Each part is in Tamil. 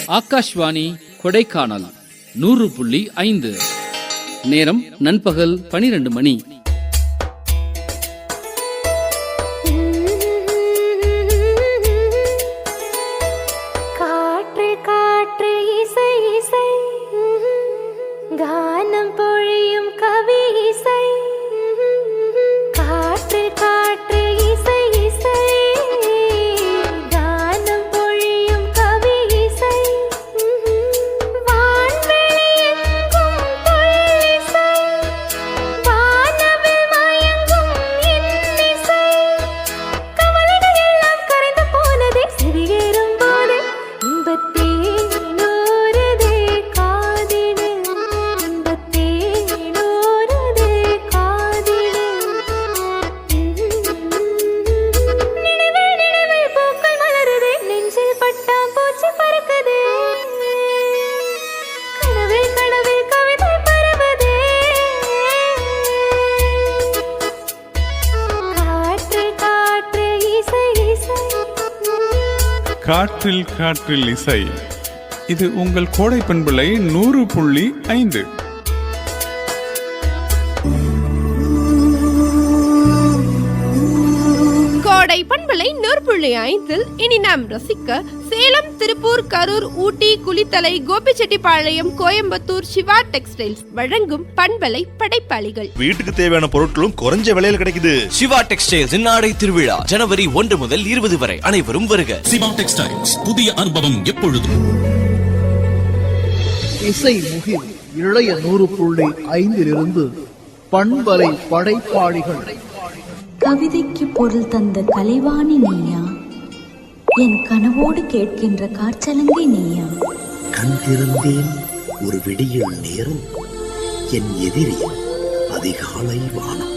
ஆகாஷ்வாணி கொடைக்கானல் 100.5. நேரம் நண்பகல் 12 மணி. காற்றில் காற்றில் இசை. இது உங்கள் கோடை பண்பலை 100.5. கோடை பண்பலை 100.5 இனி நாம் ரசிக்க சேலம், திருப்பூர், கரூர், ஊட்டி, குளித்தலை, கோபிச்செட்டிப்பாளையம், கோயம்புத்தூர் சிவா டெக்ஸ்டைல்ஸ் வழங்கும் பண்பலை படைப்பாளிகள். வீட்டுக்கு தேவையான பொருட்களும் குறைஞ்ச விலையில கிடைக்குது. சிவா டெக்ஸ்டைல்ஸ் ஆடை திருவிழா ஜனவரி 1 முதல் 20 வரை. அனைவரும் வருக. சிவா டெக்ஸ்டைல்ஸ், புதிய அனுபவம் எப்பொழுதும். இசை முகில் இளைய 100.5 பண்பலை படைப்பாளிகள். கவிதைக்கு பொருள் தந்த கலைவாணி நீயா, என் கனவோடு கேட்கின்ற காற்றலங்கை நீயா. கண் திறந்தேன் ஒரு விடியல் நேரம், என் எதிரி அதிகாலை வானம்.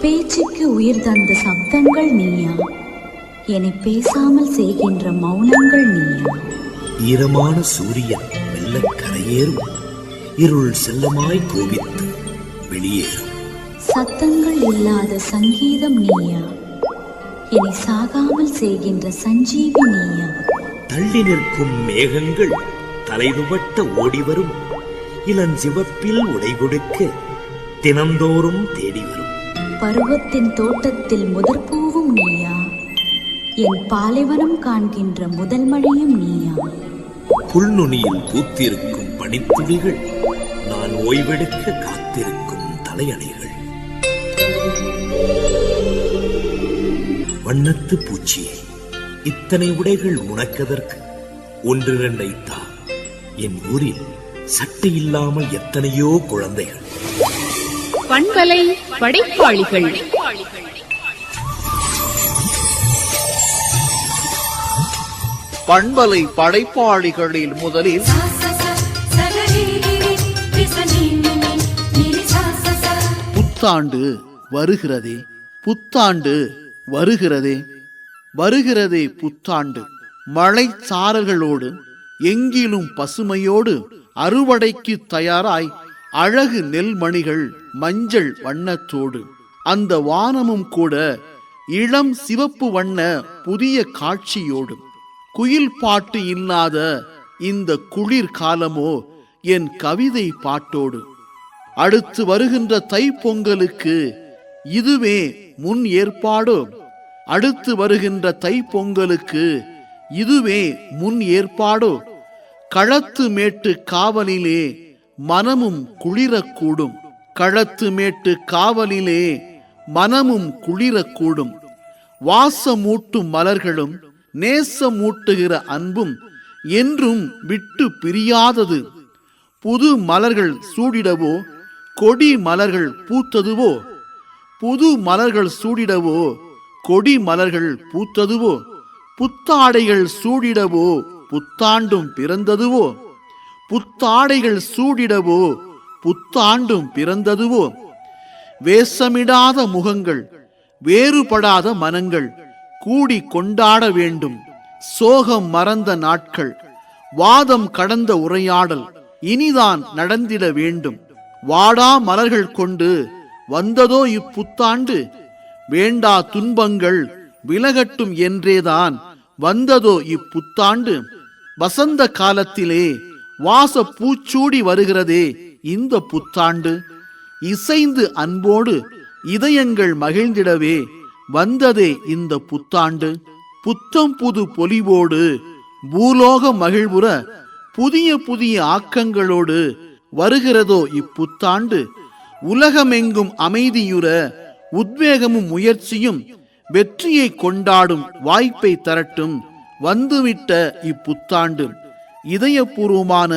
பேச்சுக்கு உயிர் தந்த சப்தங்கள் நீயா, என்னை பேசாமல் செய்கின்ற மௌனங்கள் நீயா. ஈரமான சூரியன் மெல்ல கரையேறும், இருள் செல்லமாய் கோபித்து வெளியேறும். சத்தங்கள் இல்லாத சங்கீதம் நீயா, என்னை சாகாமல் செய்கின்ற சஞ்சீவி நீயா. தள்ளி நிற்கும் மேகங்கள் தலைதுவட்ட ஓடிவரும், இளஞ்சிவப்பில் உடை கொடுக்க தினந்தோறும் தேடி வரும். பருவத்தின் தோட்டத்தில் முதற்பூவும் நீயா, என் பாலைவனம் காண்கின்ற முதல் மழையும் நீயா. புல்நுனியில் பூத்திருக்கும் பனித்துளிகள், நான் ஓய்வெடுக்க காத்திருக்கும் தலையணைகள். வண்ணத்து பூச்சியே, இத்தனை உடைகள் உனக்கதற்கு? 1-2 தா. என் ஊரில் சட்டை இல்லாமல் எத்தனையோ குழந்தைகள். பண்பலை படைப்பாளிகள். பண்பலை படைப்பாளிகளில் முதலில் புத்தாண்டு வருகிறதே, புத்தாண்டு வருகிறதே, வருகிறதே புத்தாண்டு. மழை சாரல்களோடு எங்கிலும் பசுமையோடு அறுவடைக்கு தயாராய் அழகு நெல்மணிகள் மஞ்சள் வண்ணத்தோடு. அந்த வானமும் கூட இளம் சிவப்பு வண்ண புதிய காட்சியோடு. குயில் பாட்டு இல்லாத இந்த குளிர் காலமோ என் கவிதை பாட்டோடு. அடுத்து வருகின்ற தைப்பொங்கலுக்கு இதுவே முன் ஏற்பாடோ? அடுத்து வருகின்ற தைப்பொங்கலுக்கு இதுவே முன் ஏற்பாடோ? களத்து மேட்டு காவலிலே மனமும் குளிரக்கூடும், களத்து மேட்டு காவலிலே மனமும் குளிரக்கூடும். வாசமூட்டும் மலர்களும் நேசமூட்டுகிற அன்பும் என்றும் விட்டு பிரியாதது. புது மலர்கள் சூடிடவோ கொடி மலர்கள் பூத்ததுவோ, புது மலர்கள் சூடிடவோ கொடி மலர்கள் பூத்ததுவோ, புத்தாடைகள் சூடிடவோ புத்தாண்டும் பிறந்ததுவோ, புத்தாடைகள் சூடிடவோ புத்தாண்டும் பிறந்ததுவோ. வேஷமிடாத முகங்கள், வேறுபடாத மனங்கள் கூடி கொண்டாட வேண்டும். சோகம் மறந்த நாட்கள், வாதம் கடந்த உரையாடல் இனிதான் நடந்திட வேண்டும். வாடா மலர்கள் கொண்டு வந்ததோ இப்புத்தாண்டு, வேண்டா துன்பங்கள் விலகட்டும் என்றேதான் வந்ததோ இப்புத்தாண்டு. வசந்த காலத்திலே வாச பூச்சூடி வருகிறதே இந்த புத்தாண்டு. இசைந்து அன்போடு இதயங்கள் மகிழ்ந்திடவே வந்ததே இந்த புத்தாண்டு. புத்தம் புது பொலிவோடு பூலோக மகிழ்வுற புதிய புதிய ஆக்கங்களோடு வருகிறதோ இப்புத்தாண்டு. உலகமெங்கும் அமைதியுற உத்வேகமும் முயற்சியும் வெற்றியை கொண்டாடும் வாய்ப்பை தரட்டும் வந்துவிட்ட இப்புத்தாண்டு. இதயபூர்வமான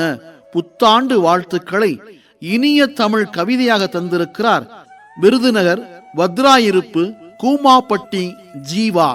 புத்தாண்டு வாழ்த்துக்களை இனிய தமிழ் கவிதையாக தந்திருக்கிறார் விருதுநகர் வத்ராயிருப்பு கூமாப்பட்டி ஜீவா.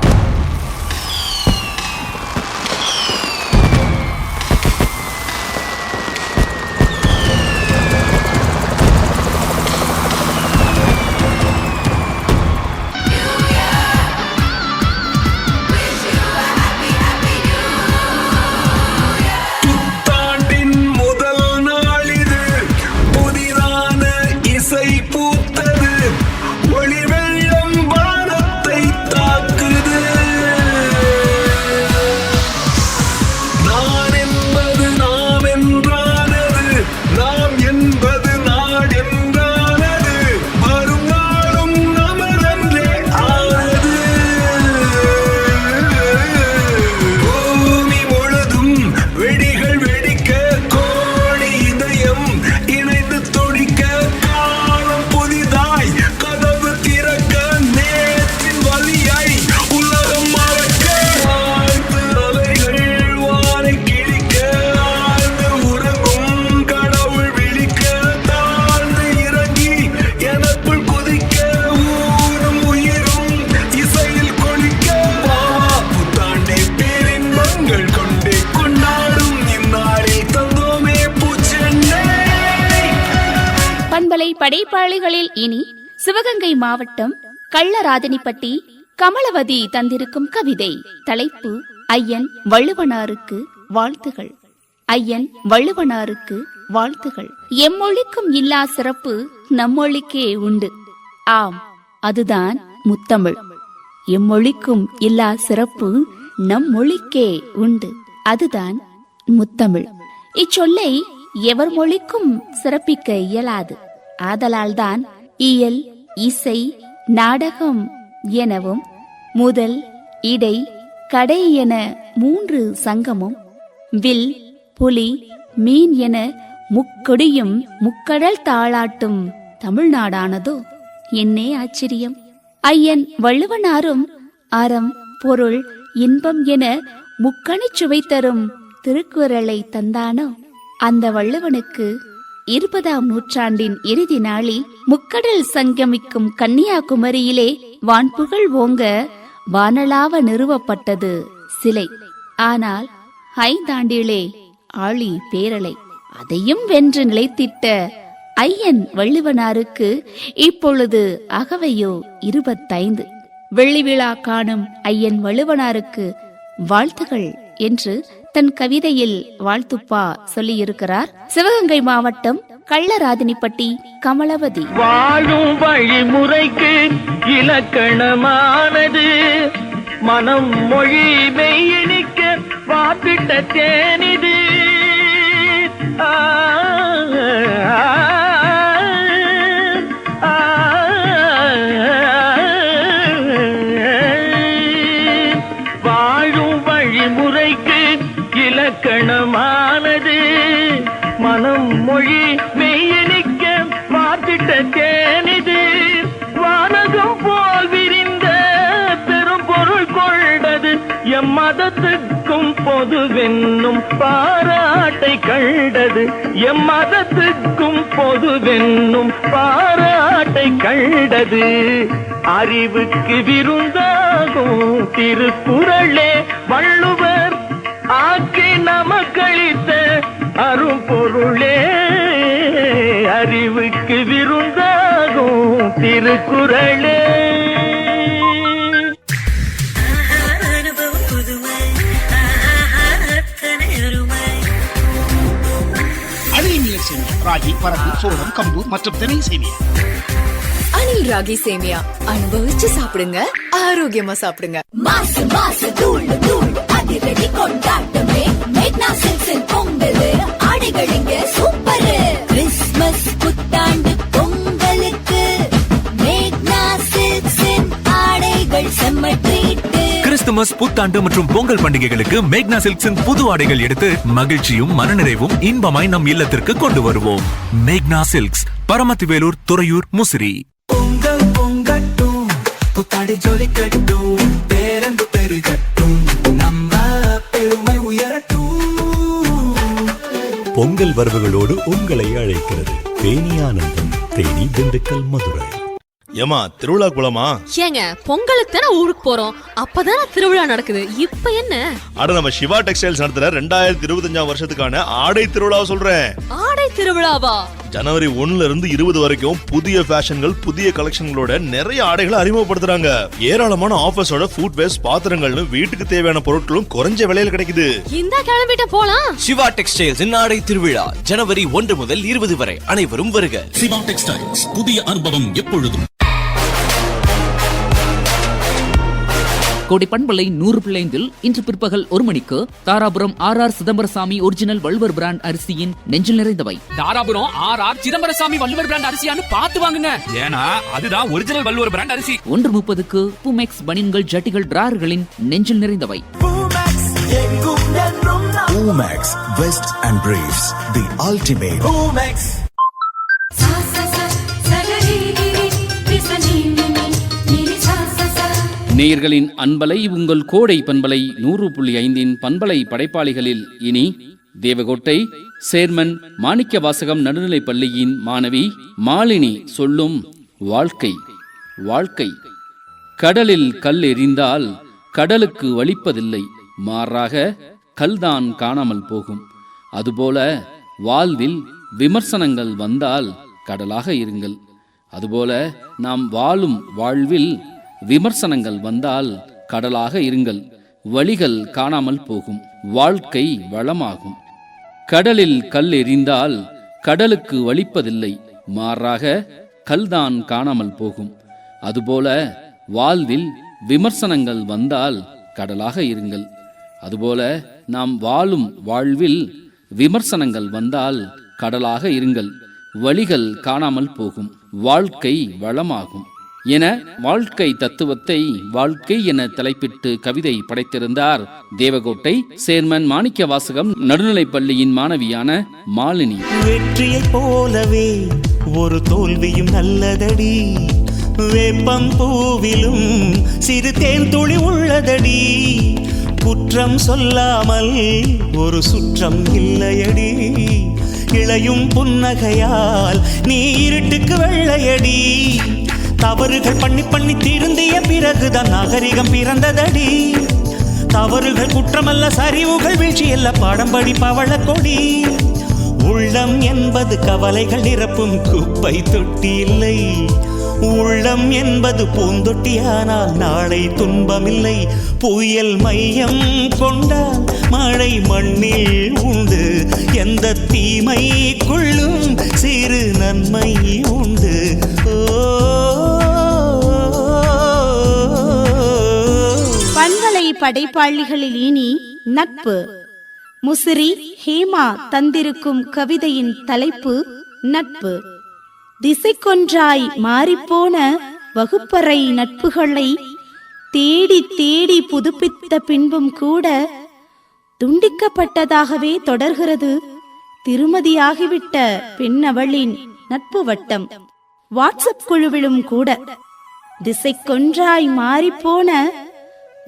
படைப்பாளிகளில் இனி சிவகங்கை மாவட்டம் கள்ளராதனிப்பட்டி கமலவதி தந்திருக்கும் கவிதை. தலைப்பு ஐயன் வள்ளுவனாருக்கு வாழ்த்துகள். ஐயன் வள்ளுவனாருக்கு வாழ்த்துகள். எம்மொழிக்கும் இல்லா சிறப்பு நம்மொழிக்கே உண்டு. ஆம், அதுதான் முத்தமிழ். எம்மொழிக்கும் இல்லா சிறப்பு நம் மொழிக்கே உண்டு. அதுதான் முத்தமிழ். இச்சொல்லை எவர் மொழிக்கும் சிறப்பிக்க இயலாது. ஆதலால்தான் இயல், இசை, நாடகம் எனவும் முதல், இடை, கடை என 3 சங்கமும், வில், புலி, மீன் என முக்கொடியும் முக்கடல் தாளாட்டும் தமிழ்நாடானதோ என்னே ஆச்சரியம். ஐயன் வள்ளுவனாரும் அறம், பொருள், இன்பம் என முக்கணிச் சுவை தரும் திருக்குறளை தந்தானோ அந்த வள்ளுவனுக்கு 20ஆம் நூற்றாண்டின் இறுதி நாளில் முக்கடல் சங்கமிக்கும் கன்னியாகுமரியிலே வான்புகழ் ஓங்க வானளாவ நிறுவப்பட்டது சிலை. ஆனால் 5 ஆண்டிலே ஆழி பேரலை. அதையும் வென்று நிலைத்திட்ட ஐயன் வள்ளுவனாருக்கு இப்பொழுது அகவையோ 25. வெள்ளி விழா காணும் ஐயன் வள்ளுவனாருக்கு வாழ்த்துகள் என்று தன் கவிதையில் வாழ்த்துப்பா சொல்லியிருக்கிறார் சிவகங்கை மாவட்டம் கள்ளராதனிப்பட்டி கமலவதி. வாழும் வழிமுறைக்கு இலக்கணமானது மனம், மொழி, மெய்யணிக்க வாப்பிட்ட தேனிது. வாழும் வழிமுறைக்கு இலக்கணமானது மனம், மொழி, மெய்யணிக்க வாத்திட்ட தேனிது. வானகம் போல் விரிந்த பெரும் பொருள் கொண்டது எம் மதத்துக்கும் பொதுவென்னும் பாராட்டை கண்டது. எம் மதத்துக்கும் பொதுவென்னும் பாராட்டை கண்டது. அறிவுக்கு விருந்தாகும் திருக்குறளே வள்ளுவர் ஆக்கி நமக்களித்த அரும்பொருளே. அறிவுக்கு விருந்தாகும் திருக்குறளே. ராகி, பரப்பு, சோளம், கம்பு மற்றும் திணை சேமியா. அணில் ராகி சேமியா அனுபவிச்சு சாப்பிடுங்க, ஆரோக்கியமா சாப்பிடுங்க. மாசு மாசு தூள் தூள் அதிரடி கொண்டாட்டமே மேக்னா கிறிஸ்துமஸ், புத்தாண்டு மற்றும் பொங்கல் பண்டிகைகளுக்கு மேக்னா சில்க்ஸின் புது ஆடைகள் எடுத்து மகிழ்ச்சியும் மனநிறைவும் இன்பமாய் நம் இல்லத்திற்கு கொண்டு வருவோம். மேக்னா சில்க்ஸ், பரமத்திவேலூர், துறையூர், முசிறி. பொங்கல் வரவுகளோடு உங்களை அழைக்கிறது தேனி ஆனந்தம், தேனி, திண்டுக்கல், மதுரை. ஏமா திருவிழா குளமா? ஏங்க பொங்கலுக்கு தானே ஊருக்கு போறோம், அப்பதானே திருவிழா நடக்குது. இப்ப என்ன? அட நம்ம சிவா டெக்ஸ்டைல்ஸ் நடத்துற 2025 வருஷத்துக்கான ஆடை திருவிழா சொல்றேன். ஆடை திருவிழாவா? ஜனவரி 1ல இருந்து 20 வரைக்கும் புதிய ஃபேஷன்கள், புதிய கலெக்ஷன்களோட நிறைய ஆடைகளை அறிமுகப்படுத்துறாங்க. ஏராளமான ஆஃபர்ஸோட ஃபுட்வேர்ஸ், பாத்திரங்கள்னு வீட்டுக்கு தேவையான பொருட்களும் குறைஞ்ச விலையில கிடைக்குது. இந்த கிளம்பிட்ட போலாம். சிவா டெக்ஸ்டைல்ஸ் ஆடை திருவிழா ஜனவரி 1 முதல் 20 வரை. அனைவரும் வருக. சிவா டெக்ஸ்டைல்ஸ், புதிய அனுபவம் எப்பொழுதும். கோடை பண்பலை 100.5 இன்று பிற்பகல் 1 மணிக்கு Dharapuram R Chidambarasamy original Valluvar brand அரிசியின் நெஞ்சில் நிறைந்தவை. தாராபுரம் ஆர் சிதம்பரசாமி வள்ளுவர் பிராண்ட் அரிசியான்னு பார்த்து வாங்குங்க, ஏன்னா அதுதான் ஒரிஜினல் வள்ளுவர் பிராண்ட் அரிசி. 1:30க்கு பூமெக்ஸ் பனியன்கள், ஜட்டிகள், டிராயர்களின் நெஞ்சில் நிறைந்தவை. Boomex west and briefs, the ultimate. Boomex. நேயர்களின் அன்பலை உங்கள் கோடை பண்பலை 100.5 பண்பலை படைப்பாளிகளில் இனி தேவகோட்டை சேர்மன் மாணிக்க வாசகம் நடுநிலைப் பள்ளியின் மாணவி மாலினி சொல்லும் வாழ்க்கை. வாழ்க்கை கடலில் கல் எறிந்தால் கடலுக்கு வலிப்பதில்லை, மாறாக கல்தான் காணாமல் போகும். அதுபோல வாழ்வில் விமர்சனங்கள் வந்தால் கடலாக இருங்கள். அதுபோல நாம் வாழும் வாழ்வில் விமர்சனங்கள் வந்தால் கடலாக இருங்கள், வழிகள் காணாமல் போகும், வாழ்க்கை வளமாகும். கடலில் கல் எறிந்தால் கடலுக்கு வலிப்பதில்லை, மாறாக கல்தான் காணாமல் போகும். அதுபோல வாழ்வில் விமர்சனங்கள் வந்தால் கடலாக இருங்கள். அதுபோல நாம் வாழும் வாழ்வில் விமர்சனங்கள் வந்தால் கடலாக இருங்கள், வழிகள் காணாமல் போகும், வாழ்க்கை வளமாகும் என வாழ்க்கை தத்துவத்தை வாழ்க்கை என தலைப்பிட்டு கவிதை படைத்திருந்தார் தேவகோட்டை சேர்மன் மாணிக்க வாசகம் நடுநிலைப் பள்ளியின் மாணவியான மாலினி. வெற்றியை போலவே ஒரு தோல்வியும் நல்லதடி, வேப்பம் பூவிலும் சிறு தேன் துளி உள்ளதடி, குற்றம் சொல்லாமல் ஒரு சுற்றம் இல்லையடி, இளையும் புன்னகையால் நீ இருட்டுக்கு வெள்ளையடி, தவறுகள் பண்ணி பண்ணி திருந்திய பிறகுதான் நாகரிகம் பிறந்ததடி, தவறுகள் குற்றமல்ல, சரிவுகள் வீழ்ச்சியல்ல, பாடம்படி பவள கொடி, உள்ளம் என்பது கவலைகள் நிரப்பும் குப்பை தொட்டி இல்லை, உள்ளம் என்பது பூந்தொட்டியானால் நாளை துன்பமில்லை, புயல் மையம் கொண்டால் மழை மண்ணில் உண்டு, எந்த தீமைக்குள்ளும் சிறு நன்மை உண்டு. பண்பலை படைப்பாளிகளில் இனி நட்பு. முசிறி ஹேமா தந்திருக்கும் கவிதையின் தலைப்பு நட்பு. திசைக்கொன்றாய் மாறிப்போன வகுப்பறை நட்புகளை தேடி தேடி புதுப்பித்த பின்பும் கூட துண்டிக்கப்பட்டதாகவே தொடர்கிறது திருமதியாகிவிட்ட பெண்ணவளின் நட்பு வட்டம். வாட்ஸ்அப் குழுவிலும் கூட திசைக்கொன்றாய் மாறிப்போன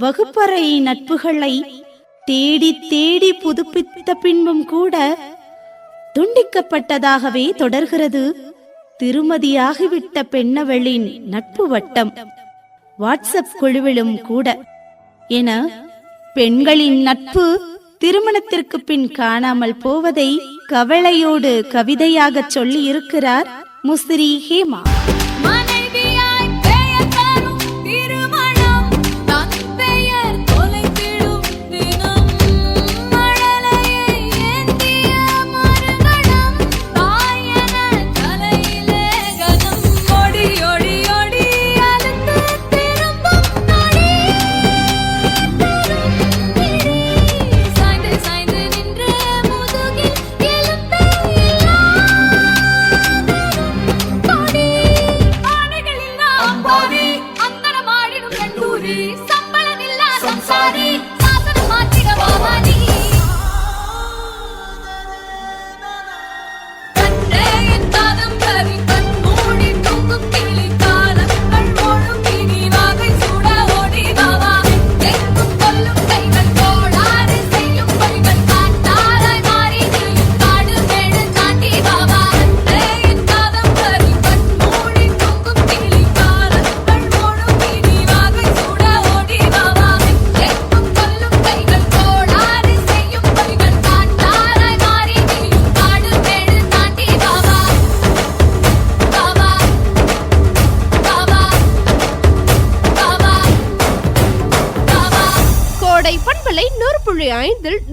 வகுப்பறை நட்புகளை தேடி தேடி புதுப்பித்த பின்பும் கூட துண்டிக்கப்பட்டதாகவே தொடர்கிறது திருமதியாகிவிட்ட பெண்ணவளின் நட்பு வட்டம். வாட்ஸ்அப் குழுவிலும் கூட என பெண்களின் நட்பு திருமணத்திற்கு பின் காணாமல் போவதை கவலையோடு கவிதையாக சொல்லி இருக்கிறார் முசிறி ஹேமா.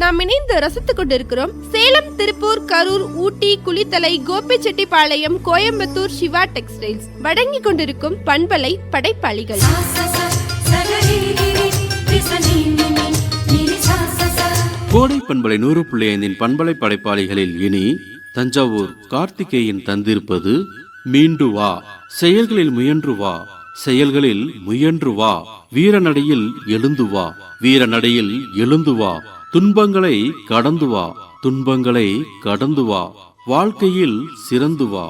நாம் இணைந்து ரசித்துக் கொண்டிருக்கிறோம் சேலம், திருப்பூர், கரூர், ஊட்டி, குளித்தலை, கோபிச்செட்டிப்பாளையம், கோயம்புத்தூர் சிவா டெக்ஸ்டைல்ஸ் வழங்கிக் கொண்டிருக்கும் பண்பலை படைப்பாளிகள். கோடை பண்பலை 100.5 பண்பலை படைப்பாளிகளில் இனி தஞ்சாவூர் கார்த்திகேயன் தந்திருப்பது மீண்டு வா, செயல்களில் முயன்று வா, செயல்களில் முயன்று வா, வீரநடையில் எழுந்து வா, வீரநடையில் எழுந்து வா, துன்பங்களை கடந்து வா, துன்பங்களை கடந்து வா, வாழ்க்கையில் சிறந்து வா,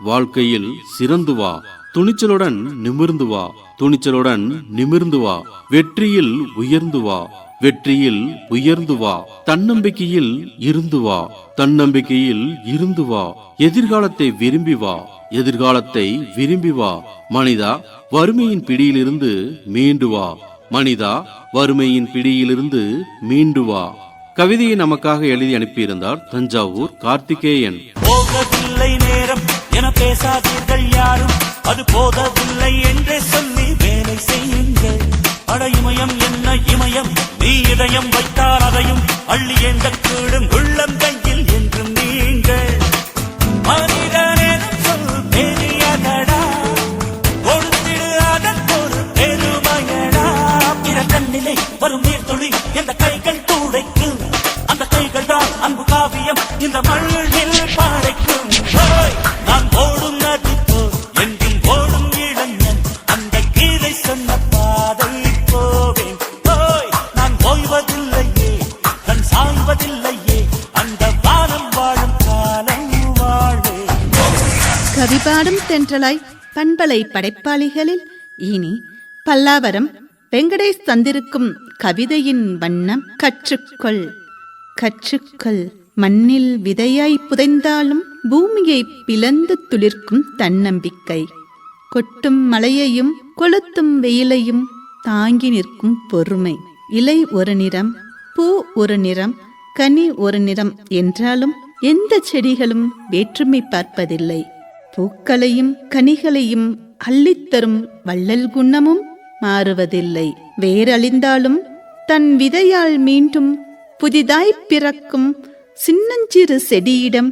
வாழ்க்கையில் சிறந்து வா, துணிச்சலுடன் நிமிர்ந்து வா, துணிச்சலுடன் நிமிர்ந்து வா, வெற்றியில் உயர்ந்து வா, வெற்றியில் உயர்ந்து வா, தன்னம்பிக்கையில் இருந்து வா, தன்னம்பிக்கையில் இருந்து வா, எதிர்காலத்தை விரும்பி வா, எதிர்காலத்தை விரும்பி வா, மனிதா வறுமையின் பிடியிலிருந்து மீண்டு வா, மனிதா வறுமையின் பிடியிலிருந்து மீண்டு வா. கவிதையை நமக்காக எழுதி அனுப்பியிருந்தார் தஞ்சாவூர் கார்த்திகேயன். போகவில்லை நேரம் என பேசாதீர்கள் யாரும், அது போதவில்லை என்றே சொல்லி வேலை செய்யுங்கள். அட இமயம் என்ன இமயம், நீ இதயம் வைத்தால் அதையும் அள்ளி எந்த கூடும் உள்ளம் கையில் என்று நீங்கள். மனிதனே சொல் பெரியதடா, கொடுத்திடு அதற்கொரு பெருமையடா. பிற கண்ணிலே வரும் நீர்த்துளி எந்த கைகள் துடைக்கும், அந்த கைகள் தான் அன்பு காவியம் இந்த மண்ணில் படைக்கும். நான் ஓடும் நதி போல் எங்கும் ஓடும் இளைஞன், அந்த கீதை சொன்ன பாதை போவேன். நான் ஓய்வதில்லையே, கண் சாய்வதில்லையே, அந்த வானம் வாழும் காலம் வாழ்வேன். கவிபாடும் தென்றலாய் பண்பலை படைப்பாளிகளில் இனி பல்லாவரம் வெங்கடேஷ் தந்திருக்கும் கவிதையின் வண்ணம் கற்றுக்கொள். கற்றுக்கொள். மண்ணில் விதையாய் புதைந்தாலும் பூமியை பிளந்து துளிர்க்கும் தன்னம்பிக்கை. கொட்டும் மழையையும் கொளுத்தும் வெயிலையும் தாங்கி நிற்கும் பொறுமை. இலை ஒரு நிறம், பூ ஒரு நிறம், கனி ஒரு நிறம் என்றாலும் எந்த செடிகளும் வேற்றுமை பார்ப்பதில்லை. பூக்களையும் கனிகளையும் அள்ளித்தரும் வள்ளல் குணமும் மாறுவதில்லை. வேரழிந்தாலும் தன் விதையால் மீண்டும் புதிதாய் பிறக்கும் சின்னஞ்சிறு செடியிடம்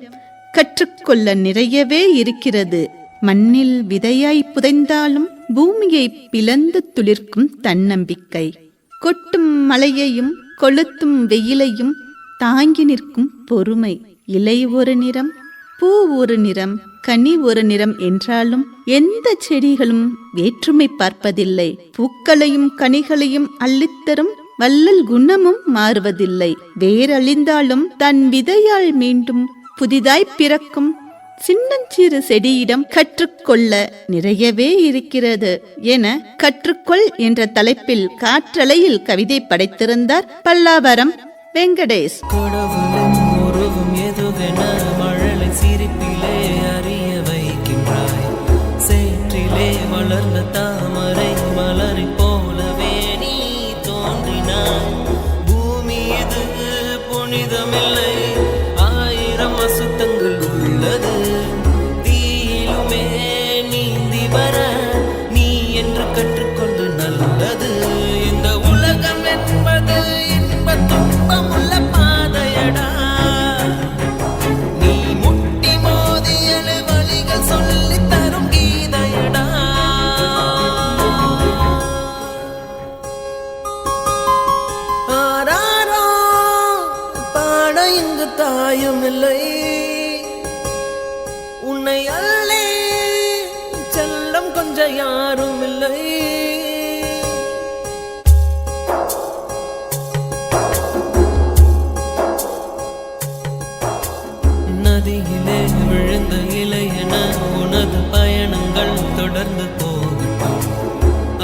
கற்றுக்கொள்ள நிறையவே இருக்கிறது. மண்ணில் விதையாய் புதைந்தாலும் பூமியை பிளந்து துளிர்க்கும் தன்னம்பிக்கை. கொட்டும் மழையையும் கொளுத்தும் வெயிலையும் தாங்கி நிற்கும் பொறுமை. இலை ஒரு நிறம், பூ ஒரு நிறம், கனி ஒரு நிறம் என்றாலும் எந்த செடிகளும் வேற்றுமை பார்ப்பதில்லை. பூக்களையும் கனிகளையும் அள்ளித்தரும் வள்ளல் குணமும் மாறுவதில்லை. வேரழிந்தாலும் தன் விதையால் மீண்டும் புதிதாய் பிறக்கும் சின்னஞ்சிறு செடியிடம் கற்றுக்கொள்ள நிறையவே இருக்கிறது என கற்றுக்கொள் என்ற தலைப்பில் காற்றலையில் கவிதை படைத்திருந்தார் பல்லாவரம் வெங்கடேஷ். மழலை சிரிப்பிலே அறிய வைக்கின்றாய், சேற்றிலே வளர்ந்த தாமரை மலரை போலவே நீ தோன்றினாய். பூமி இது புனிதமில்லை, ஆயிரம் அசுத்தங்கள் உள்ளது. தீயிலுமே நீந்தி வர நீ என்று கற்றுக்கொண்டு நல்லது. இந்த உலகம் என்பது இன்ப துன்பம் உள்ள பாதையடா. தாயுமில்லை உன்னை அல்லே செல்லம் கொஞ்சம் யாரும் இல்லை. நதியிலே விழுந்த இலை என உனது பயணங்கள் தொடர்ந்து போகட்டும்.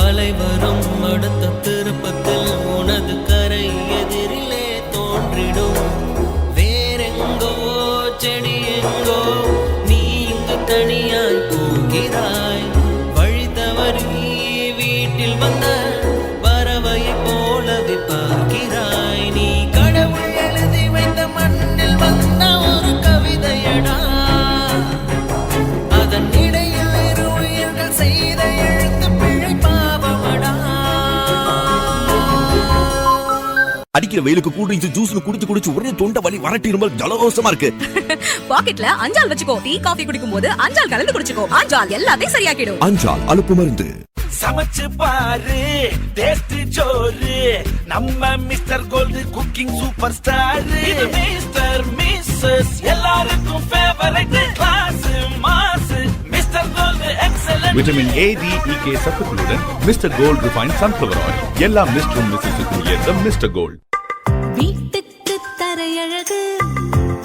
அலை வரும் அடுத்த திருப்பத்தில் உனது கரை எதிரிலே தோன்றிடும். செடி எங்கோ நீ இங்கு தனியாய் போகிறாய். வழி தவறி வீட்டில் வந்த பறவையை போலவே பார்க்கிறாய். நீ கடவுள் எழுதி வைத்த மண்ணில் வந்த ஒரு கவிதையடா. அதன் இடையில் இரு உயிர்கள் செய்த எழுத்து பிழை பாவமடா. அடிக்கிற வெயிலுக்கு கூல் ட்ரிங்க்ஸ் ஜூஸ்னு குடிச்சு ஒரே தொண்டை வலி வறட்டி இருமல் ஜலதோஷமா இருக்கு. பாக்கெட்ல அஞ்சால் வச்சுக்கோ. டீ காஃபி குடிக்கும் போது அஞ்சால் கலந்து குடிச்சுக்கோ. அஞ்சால் எல்லாத்தையும் சரியாக்கிடும். அஞ்சால் அலுப்பு மருந்து. சமைச்சு பாரு டேஸ்ட் ஜோரு நம்ம mister gold cooking super star. இது மிஸ்டர் மிஸ்ஸஸ் எல்லாருக்கும் favourite class mass mister gold excellent. Vitamin A, D, E, K சத்துக்களுடன் mister gold refined sunflower oil. எல்லா மிஸ்டரும் மிஸ்ஸஸுக்கும் ஏற்ற மிஸ்டர் கோல்ட். வீட்டுக்கு தரையழகு,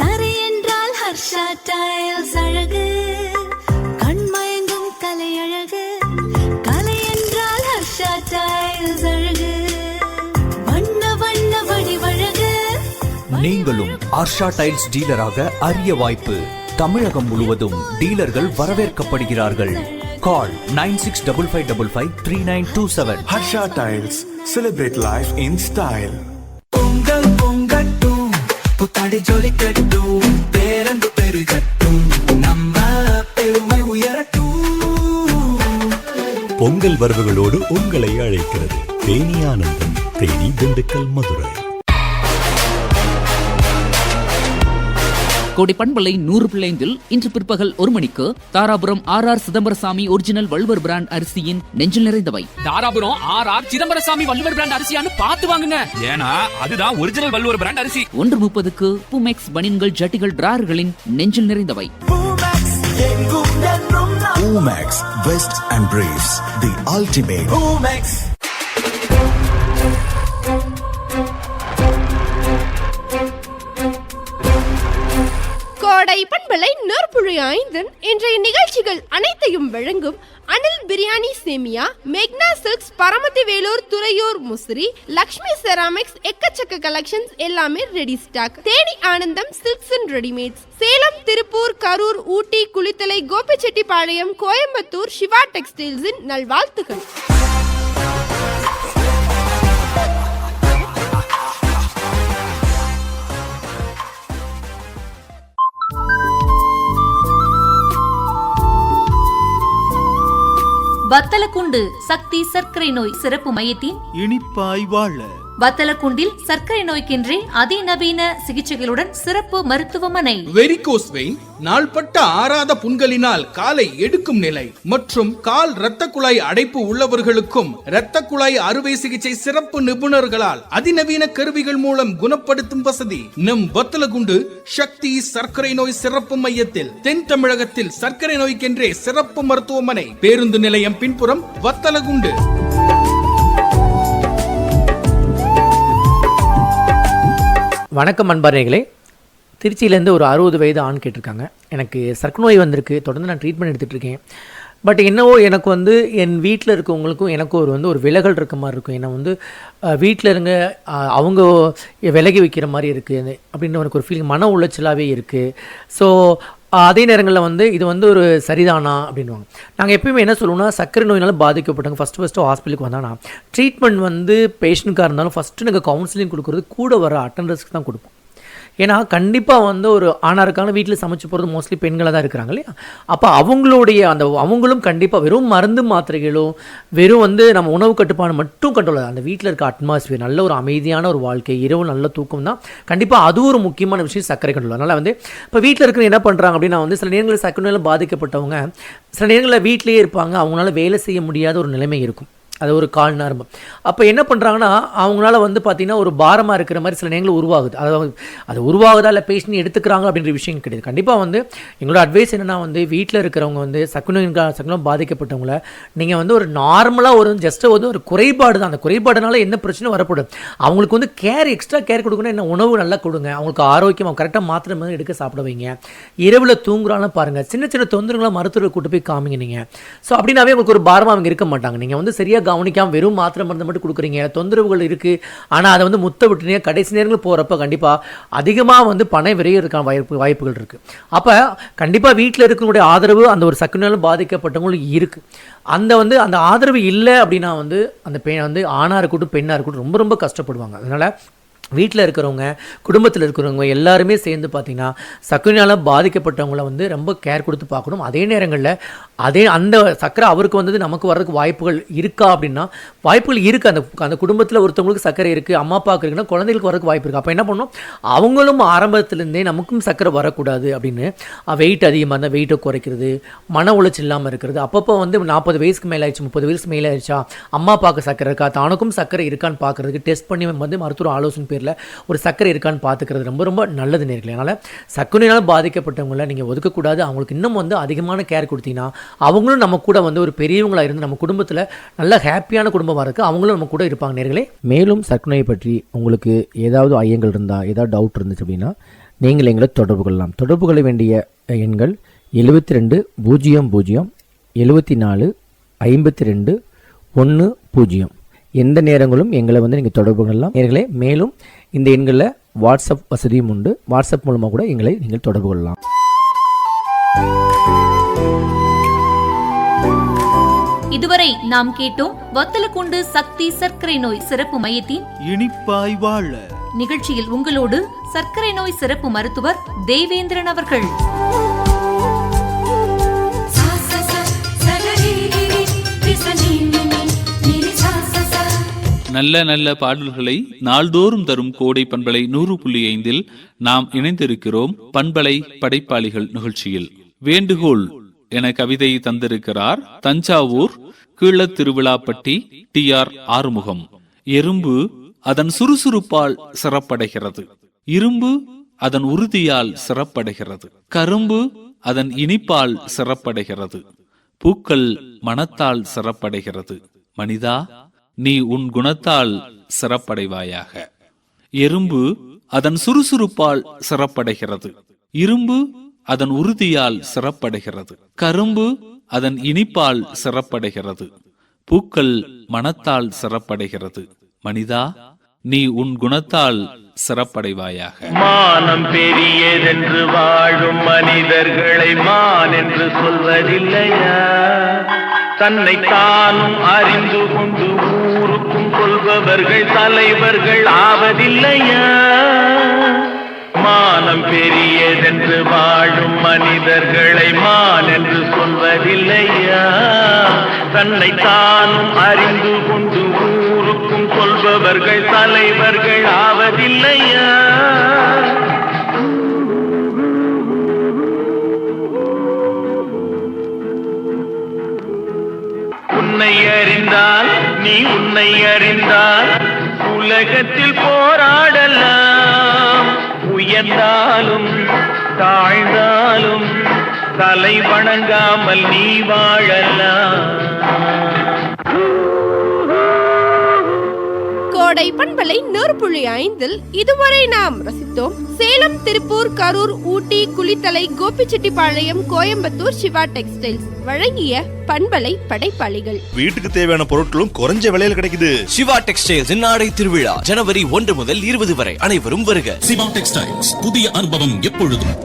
தரை என்றால் ஹர்ஷா டைல்ஸ் அழகு. கண்மயங்கும் கலை அழகு, கலை என்றால் ஹர்ஷா டைல்ஸ் அழகு. வண்ண வண்ண வடிவழகு. நீங்களும் ஹர்ஷா டைல்ஸ் டீலராக அரிய வாய்ப்பு. தமிழகம் முழுவதும் டீலர்கள் வரவேற்கப்படுகிறார்கள். Call 9655553927. Harsha tiles, celebrate life in style. Pongal பொங்கட்டும், புத்தாடி ஜொலிக்கட்டும், பேரன்பு பெருகட்டும், நம்ம பெருமை உயரட்டும். பொங்கல் வரவுகளோடு உங்களை அழைக்கிறது தேனி ஆனந்தம், தேனி திண்டுக்கல் மதுரை. கோடை பண்பலை 100.5 இன்று பிற்பகல் 1 மணிக்கு Dharapuram R Chidambarasamy original Valluvar brand அரிசியின் நெஞ்சில் நிறைந்தவை. தாராபுரம் ஆர் சிதம்பரசாமி வள்ளுவர் பிராண்ட் அரிசியான்னு பார்த்து வாங்குங்க. ஏன்னா அதுதான் ஒரிஜினல் வள்ளுவர் பிராண்ட் அரிசி. 1:30க்கு பூமெக்ஸ் பனியன்கள் ஜட்டிகள் டிராயர்களின் நெஞ்சில் நிறைந்தவை. Max Vest and Briefs, the ultimate. Max. கோடை பண்பலை 100.5 இன்றைய நிகழ்ச்சிகள் அனைத்தையும் வழங்கும் அனில் பிரியாணி சேமியா, மேக்னா சில்க்ஸ் பரமத்தி வேலூர் துறையூர் முசிறி, லக்ஷ்மி செராமிக்ஸ் எக்கச்சக்க கலெக்ஷன்ஸ் எல்லாமே ready stock. Theni Anandham silks and readymades, Salem Tiruppur Karur Ooty Kulithalai Gobichettipalayam Coimbatore Siva டெக்ஸ்டைல்ஸின் நல்வாழ்த்துக்கள். வத்தலக்குண்டு சக்தி சர்க்கரை நோய் சிறப்பு மையத்தின் இனிப்பாய் வாழ. வத்தலக்குண்டில் சர்க்கரை நோய்க்கென்றே அதிநவீன சிகிச்சைகளுடன் சிறப்பு மருத்துவமனை. வெரிகோஸ் வெயின், நாள்பட்ட ஆறாத புண்களினால் காலை எடுக்கும் நிலை மற்றும் கால் இரத்த குழாய் அடைப்பு உள்ளவர்களுக்கும் இரத்த குழாய் அறுவை சிகிச்சை சிறப்பு நிபுணர்களால் அதிநவீன கருவிகள் மூலம் குணப்படுத்தும் வசதி நம் வத்தலகுண்டு சக்தி சர்க்கரை நோய் சிறப்பு மையத்தில். தென் தமிழகத்தில் சர்க்கரை நோய்க்கென்றே சிறப்பு மருத்துவமனை, பேருந்து நிலையம் பின்புறம், வத்தலகுண்டு. வணக்கம் அன்பார்களே. திருச்சியிலேருந்து ஒரு 60 வயது ஆண் கேட்டிருக்காங்க. எனக்கு சர்க்கரை நோய் வந்திருக்கு, தொடர்ந்து நான் ட்ரீட்மெண்ட் எடுத்துகிட்டு இருக்கேன். பட் என்னவோ எனக்கு வந்து என் வீட்டில் இருக்கவங்களுக்கும் எனக்கும் ஒரு விலகல் இருக்க மாதிரி இருக்கும். ஏன்னா வந்து வீட்டில் இருங்க அவங்க விலகி வைக்கிற மாதிரி இருக்குது அப்படின்னு எனக்கு ஒரு ஃபீலிங், மன உளைச்சலாகவே இருக்குது. ஸோ அதே நேரங்களில் வந்து இது வந்து ஒரு சரிதானா அப்படின்வாங்க. நாங்கள் எப்பயுமே என்ன சொல்லுவோம்னா, சர்க்கரை நோயினால பாதிக்கப்பட்டவங்க ஃபஸ்ட்டு ஹாஸ்பிட்டலுக்கு வந்தாங்கன்னா ட்ரீட்மெண்ட் வந்து பேஷண்ட்டுக்காக இருந்தாலும் ஃபஸ்ட்டு நாங்கள் கவுன்சிலிங் கொடுக்குறது கூட வர அட்டண்டர்ஸ்க்கு தான் கொடுப்போம். ஏன்னா கண்டிப்பாக வந்து ஒரு ஆணாக இருக்காங்க, வீட்டில் சமைச்சு போகிறது மோஸ்ட்லி பெண்களாக தான் இருக்கிறாங்க இல்லையா. அப்போ அவங்களுடைய அவங்களும் கண்டிப்பாக வெறும் மருந்து மாத்திரைகளோ வெறும் வந்து நம்ம உணவு கட்டுப்பாடு மட்டும் கண்ட்ரோல், அந்த வீட்டில் இருக்க அட்மாஸ்பியர், நல்ல ஒரு அமைதியான ஒரு வாழ்க்கை, இரவு நல்ல தூக்கம் தான் கண்டிப்பாக அது ஒரு முக்கியமான விஷயம் சர்க்கரை கண்ட்ரோல். அதனால் வந்து இப்போ வீட்டில் இருக்கிற என்ன பண்ணுறாங்க அப்படின்னா வந்து சில நேரங்களில் சர்க்கரை நோயில் பாதிக்கப்பட்டவங்க சில நேரங்களில் வீட்டிலேயே இருப்பாங்க, அவங்களால வேலை செய்ய முடியாத ஒரு நிலைமை இருக்கும். அது ஒரு கால் நரம்பு. அப்போ என்ன பண்ணுறாங்கன்னா அவங்களால வந்து பார்த்திங்கன்னா ஒரு பாரமாக இருக்கிற மாதிரி சில நேரங்கள் உருவாகுது. அதாவது அது உருவாகுதா இல்லை பேஷண்ட் எடுத்துக்கிறாங்க அப்படின்ற விஷயம் கிடையாது. கண்டிப்பாக வந்து எங்களோட அட்வைஸ் என்னென்னா வந்து வீட்டில் இருக்கிறவங்க வந்து சர்க்கரை நோய் பாதிக்கப்பட்டவங்கள நீங்கள் வந்து ஒரு நார்மலாக ஒரு ஜஸ்ட்டு வந்து ஒரு குறைபாடு தான், அந்த குறைபாடுனால என்ன பிரச்சனை வரப்படும், அவங்களுக்கு வந்து எக்ஸ்ட்ரா கேர் கொடுக்கணும். என்ன உணவு நல்லா கொடுங்க, அவங்களுக்கு ஆரோக்கியமாக கரெக்டாக மாத்திரை மாதிரி எடுக்க சாப்பிட வைங்க, இரவில் தூங்குறாலும் பாருங்கள், சின்ன சின்ன தொந்தரங்களாக மருத்துவரை கூட்டு போய் காமிங்க நீங்கள். ஸோ அப்படின்னாவே உங்களுக்கு ஒரு பாரமாக அவங்க இருக்க மாட்டாங்க. நீங்கள் வந்து சரியாக கவனிக்காமல் வெறும் மாத்திரை மருந்து மட்டும் கொடுக்குறீங்க, தொந்தரவுகள் இருக்குது, ஆனால் அதை வந்து முத்த விட்டுனே கடைசி நேரங்கள் போகிறப்ப கண்டிப்பாக அதிகமாக வந்து பணம் விரையிறதுக்கான வாய்ப்புகள் இருக்குது. அப்போ கண்டிப்பாக வீட்டில் இருக்கக்கூடிய ஆதரவு அந்த ஒரு சர்க்கரை நோயால் பாதிக்கப்பட்டவங்களுக்கு இருக்குது. அந்த ஆதரவு இல்லை அப்படின்னா வந்து அந்த வந்து ஆணாக இருக்கட்டும் பெண்ணாக இருக்கட்டும் ரொம்ப ரொம்ப கஷ்டப்படுவாங்க. அதனால் வீட்டில் இருக்கிறவங்க குடும்பத்தில் இருக்கிறவங்க எல்லாருமே சேர்ந்து பார்த்திங்கன்னா சர்க்கரை நோயால் பாதிக்கப்பட்டவங்கள வந்து ரொம்ப கேர் கொடுத்து பார்க்கணும். அதே நேரங்களில் அதே அந்த சர்க்கரை அவருக்கு வந்தது நமக்கு வர்றதுக்கு வாய்ப்புகள் இருக்கா அப்படின்னா வாய்ப்புகள் இருக்குது. அந்த குடும்பத்தில் ஒருத்தவங்களுக்கு சர்க்கரை இருக்குது, அம்மா அப்பாவுக்கு இருக்குன்னா குழந்தைகளுக்கு வரதுக்கு வாய்ப்பு இருக்குது. அப்போ என்ன பண்ணணும், அவங்களும் ஆரம்பத்துலேருந்தே நமக்கும் சர்க்கரை வரக்கூடாது அப்படின்னு வெயிட் அதிகமாக இருந்தால் வெயிட்டை குறைக்கிறது, மன உளைச்சல் இல்லாமல் இருக்கிறது. அப்பப்போ வந்து 40 வயசுக்கு மேலே ஆயிடுச்சு, 30 வயசுக்கு மேலே ஆயிடுச்சா, அம்மா அப்பாவுக்கு சர்க்கரை இருக்கா, தானுக்கும் சர்க்கரை இருக்கான்னு பார்க்குறதுக்கு டெஸ்ட் பண்ணி வந்து மருத்துவ ஆலோசனை பேரில் ஒரு சர்க்கரை இருக்கான்னு பார்த்துக்கிறது ரொம்ப ரொம்ப நல்லது நேர்களே. அதனால் சர்க்கரையினால் பாதிக்கப்பட்டவங்கள நீங்கள் ஒதுக்கக்கூடாது. அவங்களுக்கு இன்னும் வந்து அதிகமான கேர் கொடுத்தீங்கன்னா அவங்களும் நம்ம கூட வந்து ஒரு பெரியவங்களாக இருந்து நம்ம குடும்பத்தில் நல்ல ஹாப்பியான குடும்பமாக இருக்குது, அவங்களும் நம்ம கூட இருப்பாங்க நேர்களே. மேலும் சர்க்கரையை பற்றி உங்களுக்கு ஏதாவது ஐயங்கள் இருந்தால், ஏதாவது டவுட் இருந்துச்சு அப்படின்னா நீங்கள் எங்களை தொடர்பு கொள்ளலாம். தொடர்பு கொள்ள வேண்டிய எண்கள் 72 00 74 52 10. எந்த நேரங்களும் எங்களை வந்து நீங்கள் தொடர்பு கொள்ளலாம் நேர்களே. மேலும் இந்த எண்களில் வாட்ஸ்அப் வசதியும் உண்டு. வாட்ஸ்அப் மூலமாக கூட எங்களை நீங்கள் தொடர்பு கொள்ளலாம். இதுவரை நாம் கேட்டோம் வத்தலக்குண்டு சக்தி சர்க்கரை நோய் சிறப்பு மையத்தின் இனிப்பாய் வாழ நிகழ்ச்சியில் உங்களோடு சர்க்கரை நோய் சிறப்பு மருத்துவர் தேவேந்திரன் அவர்கள். நல்ல நல்ல பாடல்களை நாள்தோறும் தரும் கோடை பண்பலை 100.5 நாம் இணைந்திருக்கிறோம் பண்பலை படைப்பாளிகள் நிகழ்ச்சியில். வேண்டுகோள் என கவிதை தந்திருக்கிறார் தஞ்சாவூர் கீழத் திருவிழாப்பட்டி TR ஆறுமுகம். எறும்பு அதன் சுறுசுறுப்பால் சிறப்படைகிறது, இரும்பு அதன் உறுதியால் சிறப்படைகிறது, கரும்பு அதன் இனிப்பால் சிறப்படைகிறது, பூக்கள் மனத்தால் சிறப்படைகிறது, மனிதா நீ உன் குணத்தால் சிறப்படைவாயாக. எறும்பு அதன் சுறுசுறுப்பால் சிறப்படைகிறது, இரும்பு அதன் உறுதியால் சிறப்படைகிறது, கரும்பு அதன் இனிப்பால் சிறப்படைகிறது, பூக்கள் மனத்தால் சிறப்படைகிறது, மனிதா நீ உன் குணத்தால் சிறப்படைவாயாக. மானம் பெரியதென்று வாழும் மனிதர்களை மான் என்று சொல்வதில்லையா? தன்னை தானும் அறிந்து கொண்டு ஊருக்கும் கொள்பவர்கள் தலைவர்கள் ஆவதில்லையா? மானம் பெரியதென்று வாழும் மனிதர்களை மான் என்று சொல்வதில்லையா? தன்னை தானும் அறிந்து கொண்டு ஊருக்கும் கொள்பவர்கள் தலைவர்கள் ஆவதில்லையா? உன்னை அறிந்தால் நீ உன்னை அறிந்தால் உலகத்தில் போராடலாம். உயர்ந்தாலும் தாழ்ந்தாலும் தலை வணங்காமல் நீ வாழலாம். கோடை பண்பலை 100.5 இதுவரை நாம் ரசித்தோம் சேலம், திருப்பூர், கரூர், ஊட்டி, குளித்தலை, கோபிச்செட்டிப்பாளையம், கோயம்புத்தூர் சிவா டெக்ஸ்டைல்ஸ் வழங்கிய பண்பலை படைப்பாளிகள். வீட்டுக்கு தேவையான பொருட்களும் குறைஞ்ச விலையில கிடைக்குது. சிவா டெக்ஸ்டைல்ஸ் ஆடை திருவிழா ஜனவரி 1 முதல் 20 வரை. அனைவரும் வருக. சிவா டெக்ஸ்டைல்ஸ், புதிய அனுபவம் எப்பொழுதும்.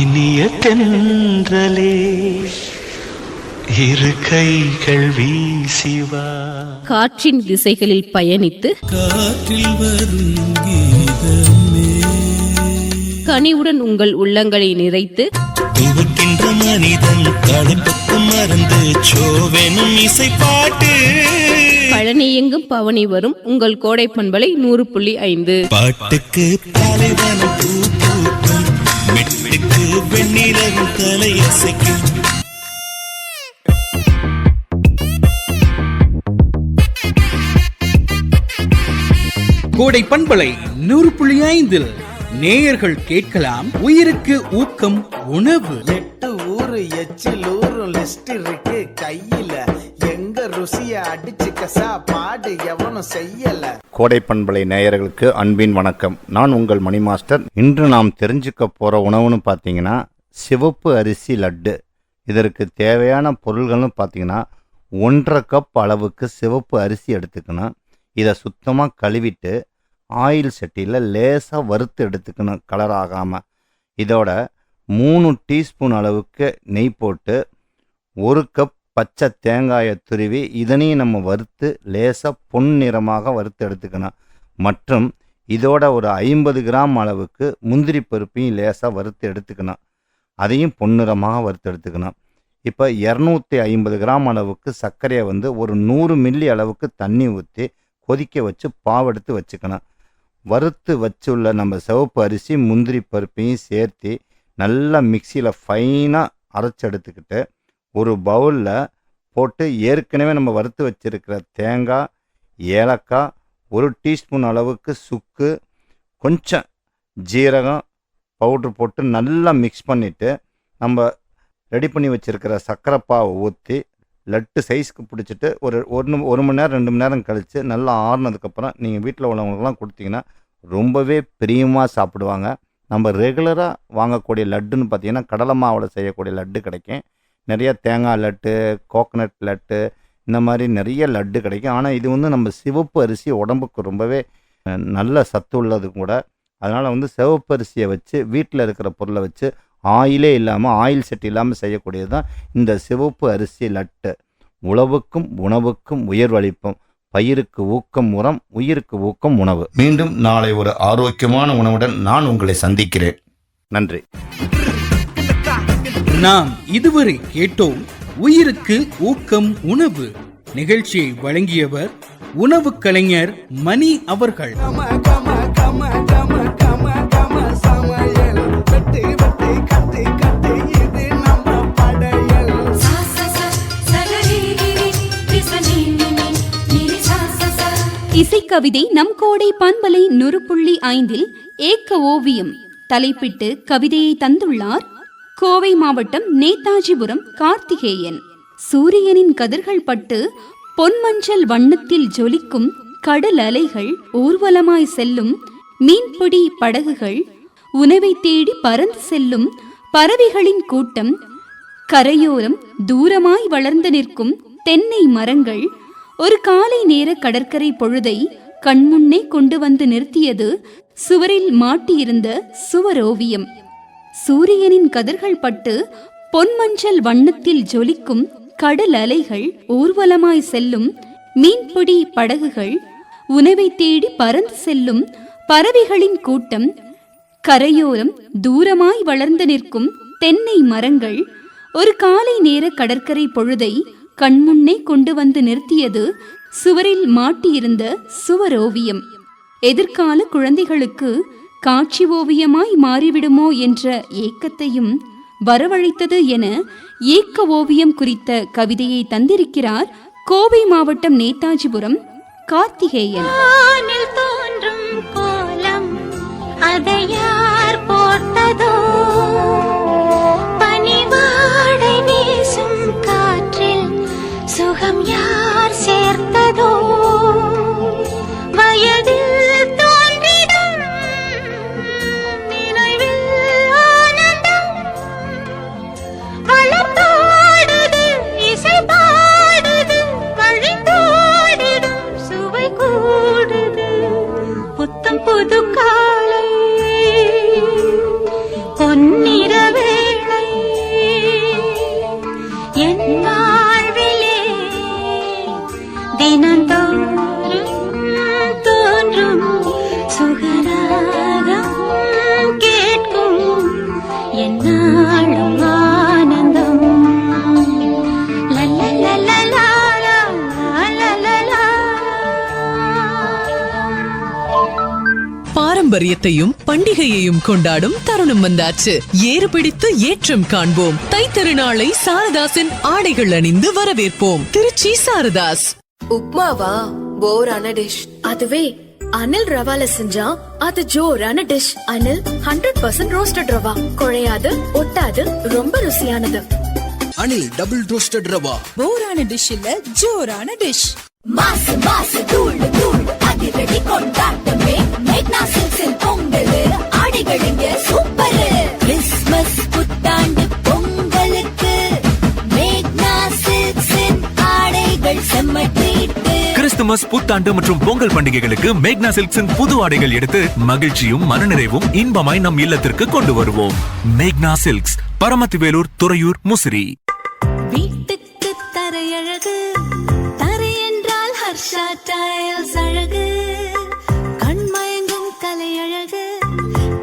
இனிய தென்றலே இரு கைகள் வீசிவா, காற்றின் திசைகளில் பயணித்து காற்றில் வரும் கீதமே, கனிவுடன் உங்கள் உள்ளங்களை நிறைத்து துவக்கின்ற மனிதன் களைப்புக்கு மறந்து சோவெனும் இசை பாட்டு, பழனி எங்கும் பவனி வரும் உங்கள் கோடை பண்பலை 100.5. பாட்டுக்கு தலைவனம் பூ பூக்கும், மெட்டுக்கு வெண்ணிலவும் தலையசைக்கும். கோடை பண்பலை 100.5 நேயர்கள் கேட்கலாம் உயிருக்கு ஊக்கம் உணவு. 8 ஊரு எச்சில் ஊரும் லிஸ்ட் இருக்கு கையில, எங்க ருசிய அடிச்சு கசா பாடு எவனும் செய்யல. கோடை பண்பலை நேயர்களுக்கு அன்பின் வணக்கம். நான் உங்கள் மணி மாஸ்டர். இன்று நாம் தெரிஞ்சுக்க போற உணவுன்னு பார்த்தீங்கன்னா சிவப்பு அரிசி லட்டு. இதற்கு தேவையான பொருள்கள்னு பார்த்தீங்கன்னா 1.5 கப் அளவுக்கு சிவப்பு அரிசி எடுத்துக்கணும். இதை சுத்தமாக கழுவிட்டு ஆயில் சட்டியில் லேசாக வறுத்து எடுத்துக்கணும், கலர் ஆகாமல். இதோட 3 டீஸ்பூன் அளவுக்கு நெய் போட்டு 1 கப் பச்சை தேங்காயை துருவி இதனையும் நம்ம வறுத்து லேசாக பொன்னிறமாக வறுத்து எடுத்துக்கணும். மற்றும் இதோட ஒரு 50 கிராம் அளவுக்கு முந்திரி பருப்பையும் லேசாக வறுத்து எடுத்துக்கணும். அதையும் பொன்னிறமாக வறுத்து எடுத்துக்கணும். இப்போ 250 கிராம் அளவுக்கு சர்க்கரையை வந்து ஒரு 100 மில்லி அளவுக்கு தண்ணி ஊற்றி கொதிக்க வச்சு பாவெடுத்து வச்சுக்கணும். வறுத்து வச்சுள்ள நம்ம சிவப்பு அரிசி முந்திரி பருப்பையும் சேர்த்து நல்லா மிக்சியில் ஃபைனாக அரைச்சி எடுத்துக்கிட்டு ஒரு பவுலில் போட்டு ஏற்கனவே நம்ம வறுத்து வச்சுருக்கிற தேங்காய், ஏலக்காய், 1 டீஸ்பூன் அளவுக்கு சுக்கு, கொஞ்சம் ஜீரகம் பவுட்ரு போட்டு நல்லா மிக்ஸ் பண்ணிவிட்டு நம்ம ரெடி பண்ணி வச்சுருக்கிற சர்க்கரை பாவை ஊற்றி லட்டு சைஸ்க்கு பிடிச்சிட்டு ஒரு மணி நேரம் 2 மணி நேரம் கழித்து நல்லா ஆறுனதுக்கப்புறம் நீங்கள் வீட்டில் உள்ளவங்களுக்கெல்லாம் கொடுத்தீங்கன்னா ரொம்பவே பிரியமாக சாப்பிடுவாங்க. நம்ம ரெகுலராக வாங்கக்கூடிய லட்டுன்னு பார்த்திங்கன்னா கடலை மாவில் செய்யக்கூடிய லட்டு கிடைக்கும். நிறைய தேங்காய் லட்டு, கோகனட் லட்டு, இந்த மாதிரி நிறைய லட்டு கிடைக்கும். ஆனால் இது வந்து நம்ம சிவப்பு அரிசி உடம்புக்கு ரொம்பவே நல்ல சத்து உள்ளது கூட. அதனால் வந்து சிவப்பு அரிசியை வச்சு வீட்டில் இருக்கிற பொருளை வச்சு ஆயிலே இல்லாமல் ஆயில் செட் இல்லாமல் செய்யக்கூடியது தான் இந்த சிவப்பு அரிசி லட்டு. உழவுக்கும் உணவுக்கும் உயர்வளிப்பும், பயிருக்கு ஊக்கம் உரம், உயிருக்கு ஊக்கம் உணவு. மீண்டும் நாளை ஒரு ஆரோக்கியமான உணவுடன் நான் உங்களை சந்திக்கிறேன். நன்றி. நாம் இதுவரை கேட்டோம் உயிருக்கு ஊக்கம் உணவு. நிகழ்ச்சியை வழங்கியவர் உணவு கலைஞர் மணி அவர்கள். இசைக்கவிதை நம் கோடை பண்பலை 100.5 ஏக்க ஓவியம் தலைப்பிட்டு கவிதையை தந்துள்ளார் கோவை மாவட்டம் நேதாஜிபுரம் கார்த்திகேயன். சூரியனின் கதிர்கள் பட்டு பொன்மஞ்சள் வண்ணத்தில் ஜொலிக்கும் கடல் அலைகள், ஊர்வலமாய் செல்லும் மீன்பிடி படகுகள், உணவை தேடி பறந்து செல்லும் பறவைகளின் கூட்டம், கரையோரம் தூரமாய் வளர்ந்து நிற்கும் தென்னை மரங்கள், ஒரு காலை நேர கடற்கரை பொழுதை கண்முன்னே கொண்டு வந்து நிறுத்தியது சுவரில் மாட்டியிருந்த சுவரோவியம். சூரியனின் கதிர்கள் பட்டு பொன்மஞ்சள் வண்ணத்தில் ஜொலிக்கும் கடல் அலைகள், ஊர்வலமாய் செல்லும் மீன்பிடி படகுகள், உணவை தேடி பறந்து செல்லும் பறவைகளின் கூட்டம், கரையோரம் தூரமாய் வளர்ந்து நிற்கும் தென்னை மரங்கள், ஒரு காலை நேர கடற்கரை பொழுதை கண்முன்னே கொண்டு வந்து நிறுத்தியது சுவரில் மாட்டியிருந்த சுவரோவியம். எதிர்கால குழந்தைகளுக்கு காட்சி ஓவியமாய் மாறிவிடுமோ என்ற ஏக்கத்தையும் வரவழைத்தது என ஏக்க ஓவியம் குறித்த கவிதையை தந்திருக்கிறார் கோவை மாவட்டம் நேதாஜிபுரம் கார்த்திகேயன். தோன்றும் கோலம் அதை யார் போட்டதோ, பனிவாடை வீசும் காற்றில் சுகம் யார் சேர்த்ததோ, வயதில் தோன்றிடும் நினைவில் ஆனந்தம் வளர்த்தோடுது, இசை பாடுது, வழிந்தோடிடும் சுவை கூடுது. புத்தம் புது காலை பொன்னிற வேளை என் வாழ்விலே தினந்தோறும் தோன்றும் சுகராகம் கேட்கும் என்னாலும் ஆனந்தம். லல்லலலலா, லல்லலலா. பாரம்பரியத்தையும் பண்டிகையையும் கொண்டாடும் தருணம் வந்தாச்சு. ஏறு பிடித்து ஏற்றம் காண்போம். தைத்திருநாளை சாரதாசின் ஆடைகள் அணிந்து வரவேற்போம். திருச்சி சாரதாஸ். உப்மாவா போரான டிஷ், அதுவே அனில் ரவால செஞ்சா அது ஜோரான டிஷ். அனில் 100% ரோஸ்டட் ரவா, குழையாது, ஒட்டாது, ரொம்ப ருசியானது. Anil double roasted rava. போரான டிஷ் இல்ல, ஜோரான டிஷ். மாசு மாசு தூள் தூள் அதிரடி கொண்டாட்டமே மேக்னா சில்க்ஸின் பொங்கல் ஆடைகள் இங்க சூப்பர். கிறிஸ்மஸ் புத்தாண்டு பொங்கலுக்கு மேக்னா சில்க்ஸின் ஆடைகள் செம்ம ட்ரீட். கிறிஸ்துமஸ், புத்தாண்டு மற்றும் பொங்கல் பண்டிகைகளுக்கு மேக்னா சில்க்ஸின் புது ஆடைகள் எடுத்து மகிழ்ச்சியும் மனநிறைவும் இன்பமாய் நம் இல்லத்திற்கு கொண்டு வருவோம். மேக்னா சில்க்ஸ், பரமத்திவேலூர், துறையூர், முசிறி. வீட்டுக்கு தரையழகு, தரை என்றால் ஹர்ஷா டைல்ஸ் அழகு. கண்மயங்கும் கலை அழகு,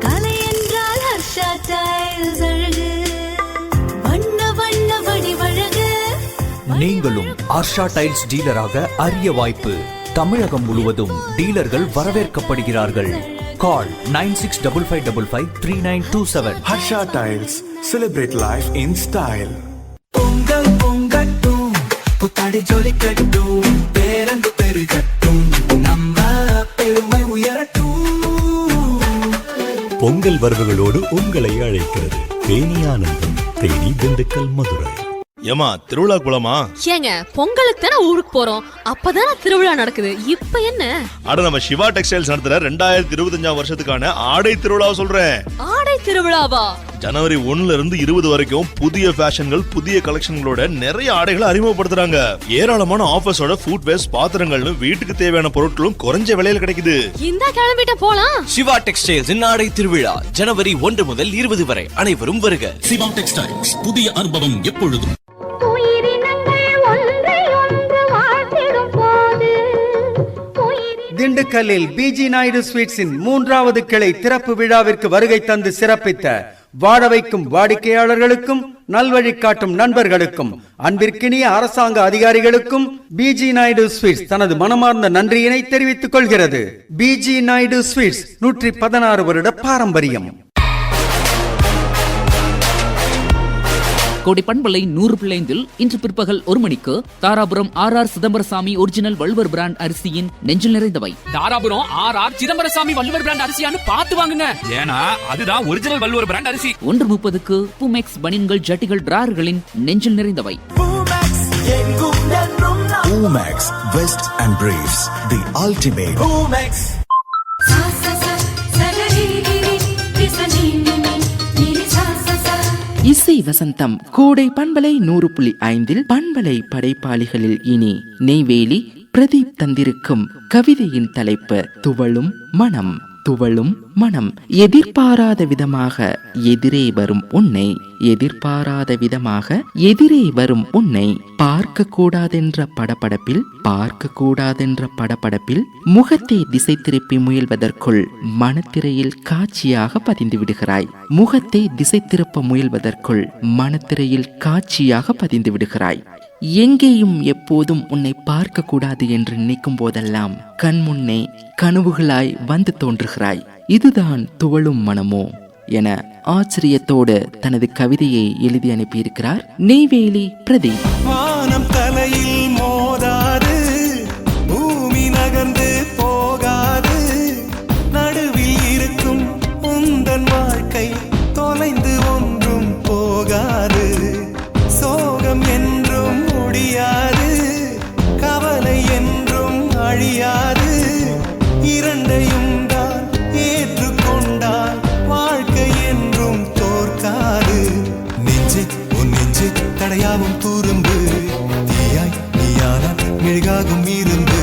கலை என்றால் ஹர்ஷா டைல்ஸ் அழகு. நீங்களும் ஆர்ஷா டைல்ஸ் டீலராக அரிய வாய்ப்பு. தமிழகம் முழுவதும் டீலர்கள் வரவேற்கப்படுகிறார்கள். Call 9655553927. Harsha tiles, celebrate life in style. Pongal பொங்கட்டும், புத்தாடை ஜொலிக்கட்டும், பேரன்பு பெருகட்டும், நம்ம பெருமை உயரட்டும். பொங்கல் வரவுகளோடு உங்களை அழைக்கிறது தேனி ஆனந்தம், தேனி, திண்டுக்கல், மதுரை. ஏமா திருவிழா குளமா? ஏங்க பொங்கலுக்கு தானே ஊருக்கு போறோம், அப்பதானே திருவிழா நடக்குது. இப்ப என்ன? அட நம்ம சிவா டெக்ஸ்டைல்ஸ் நடத்துற 2025 வருஷத்துக்கான ஆடை திருவிழா சொல்றேன். ஆடை திருவிழாவா? ஜனவரி 1ல இருந்து 20 வரைக்கும் புதிய ஃபேஷன்கள், புதிய கலெக்ஷன்களோட நிறைய ஆடைகளை அறிமுகப்படுத்துறாங்க. ஏராளமான ஆஃபர்ஸோட ஃபுட்வேர்ஸ், பாத்திரங்கள்னு வீட்டுக்கு தேவையான பொருட்களும் குறைஞ்ச விலையில கிடைக்குது. இந்த கிளம்பிட்ட போலாம். சிவா டெக்ஸ்டைல்ஸ் ஆடை திருவிழா ஜனவரி 1 முதல் 20 வரை. அனைவரும் வருக. சிவா டெக்ஸ்டைல்ஸ், புதிய அனுபவம் எப்பொழுதும். திண்டுக்கல்லில் பிஜி நாயுடு ஸ்வீட்ஸின் 3வது கிளை திறப்பு விழாவிற்கு வருகை தந்து சிறப்பித்த வாழ வைக்கும் வாடிக்கையாளர்களுக்கும், நல்வழி காட்டும் நண்பர்களுக்கும், அன்பிற்கினிய அரசாங்க அதிகாரிகளுக்கும் பிஜி நாயுடு ஸ்வீட்ஸ் தனது மனமார்ந்த நன்றியினை தெரிவித்துக் கொள்கிறது. பிஜி நாயுடு ஸ்வீட்ஸ் 116 வருட பாரம்பரியம். கோடை பண்பலை 100.5 இன்று பிற்பகல் 1 மணிக்கு Dharapuram R Chidambarasamy original Valluvar brand அரிசியின் நெஞ்சில் நிறைந்தவை. தாராபுரம் ஆர் சிதம்பரசாமி வள்ளுவர் பிராண்ட் அரிசியான்னு பார்த்து வாங்குங்க, ஏன்னா அதுதான் ஒரிஜினல் வள்ளுவர் பிராண்ட் அரிசி. 1:30க்கு பூமெக்ஸ் பனியன்கள், ஜட்டிகள், டிராயர்களின் நெஞ்சில் நிறைந்தவை. Boomex west and briefs, the ultimate. Boomex. இசை வசந்தம் கோடை பண்பலை 100.5 பண்பலை படைப்பாளிகளில் இனி நெய்வேலி பிரதீப் தந்திருக்கும் கவிதையின் தலைப்பு துவளும் மனம். துவளும் மனம். எதிர்பாராத விதமாக எதிரே வரும் உன்னை, எதிர்பாராத விதமாக எதிரே வரும் உன்னை பார்க்க கூடாதென்ற படபடப்பில், பார்க்க கூடாதென்ற படபடப்பில் முகத்தை திசை திருப்பி முயல்வதற்குள் மனத்திரையில் காட்சியாக பதிந்து விடுகிறாய். முகத்தை திசை திருப்ப முயல்வதற்குள் மனத்திரையில் காட்சியாக பதிந்து விடுகிறாய். எங்கேயும் எப்போதும் உன்னை பார்க்க கூடாது என்று நினைக்கும் போதெல்லாம் கண்முன்னே கனவுகளாய் வந்து தோன்றுகிறாய். இதுதான் துவளும் மனமோ என ஆச்சரியத்தோடு தனது கவிதையை எழுதி அனுப்பியிருக்கிறார் நெய்வேலி பிரதீப். வானம் தலையில் மோதாது, பூமி நகர்ந்து போகாது, நடுவில் இருக்கும் உந்தன் வாழ்க்கை தொலைந்து ஒன்றும் போகாது. சோகம் என்றும் முடியாது, கவலை என்றும் அழியாது. இரண்டையும் தான் ஏற்றுக்கொண்டால் வாழ்க்கை என்றும் தோற்காது. நெஞ்சு உன் நெஞ்சு தடையாவும் துரும்பு, தீயாய் நீயானால் மெழுகாகும் இருந்து,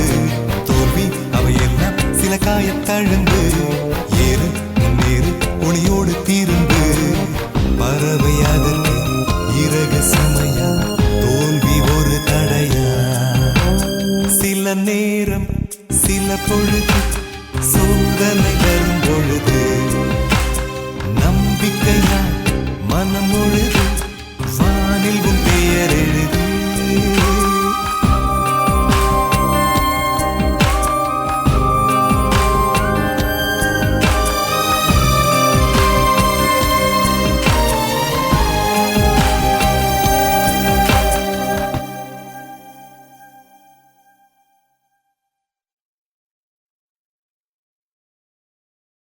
தோல்வி அவையெல்லாம் சில காயத்தழும்பு.